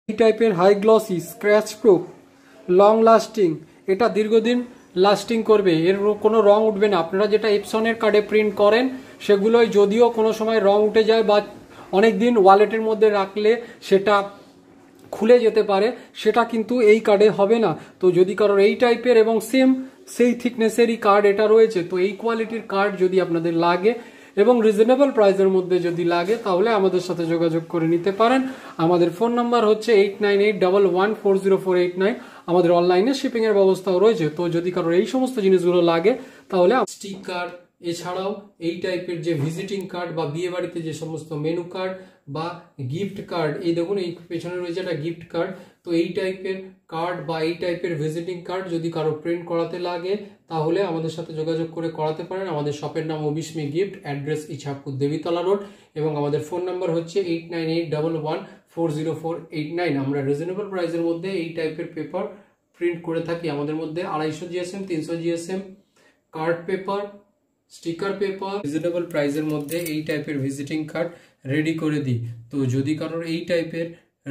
এই টাইপের high glossy scratch proof long lasting, এটা দীর্ঘদিন লাস্টিং করবে, এর কোনো রং উঠবে না। আপনারা যেটা এপসনের কার্ডে প্রিন্ট করেন সেগুলোই যদিও কোনো সময় রং উঠে যায় বা অনেক দিন ওয়ালেটের মধ্যে রাখলে সেটা খুলে যেতে পারে, সেটা কিন্তু এই কার্ডে হবে না। তো যদি কারোর এই টাইপের এবং সেম সেই থিকনেসেরই কার্ড এটা রয়েছে, তো এই কোয়ালিটির কার্ড যদি আপনাদের লাগে এবং রিজনেবল প্রাইসের মধ্যে যদি লাগে তাহলে আমাদের সাথে যোগাযোগ করে নিতে পারেন। আমাদের ফোন নাম্বার হচ্ছে 8981140489। আমাদের অনলাইনে শিপিংয়ের ব্যবস্থাও রয়েছে। তো যদি কারোর এই সমস্ত জিনিসগুলো লাগে তাহলে স্টিকার, এছাড়াও এই টাইপের যে ভিজিটিং কার্ড বা বিয়ে বাড়িতে যে সমস্ত মেনু কার্ড বা গিফট কার্ড, এই দেখুন এই পেছনে রয়েছে একটা গিফট কার্ড, তো এই টাইপের কার্ড বা এই টাইপের ভিজিটিং কার্ড যদি কারো প্রিন্ট করাতে লাগে তাহলে আমাদের সাথে যোগাযোগ করে করাতে পারেন। আমাদের শপের নাম অবিস্মি gift, address Ichhapur Debitala road, এবং আমাদের ফোন নাম্বার হচ্ছে 8981140489। আমরা রিজনেবল প্রাইসের মধ্যে এই টাইপের পেপার প্রিন্ট করে থাকি। আমাদের মধ্যে 250 GSM, 300 GSM card paper, sticker paper, reasonable প্রাইসের মধ্যে এই টাইপের ভিজিটিং কার্ড রেডি করে দিই। তো যদি কারোর এই টাইপের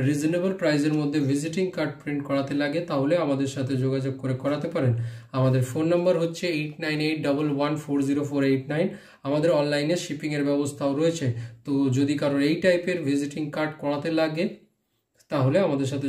রিজনেবল প্রাইসের মধ্যে ভিজিটিং কার্ড প্রিন্ট করাতে লাগে তাহলে আমাদের সাথে যোগাযোগ করে করাতে পারেন। আমাদের ফোন নাম্বার হচ্ছে 8981140489। আমাদের অনলাইনে শিপিংয়ের ব্যবস্থাও রয়েছে। তো যদি কারোর এই টাইপের ভিজিটিং কার্ড করাতে লাগে তাহলে আমাদের সাথে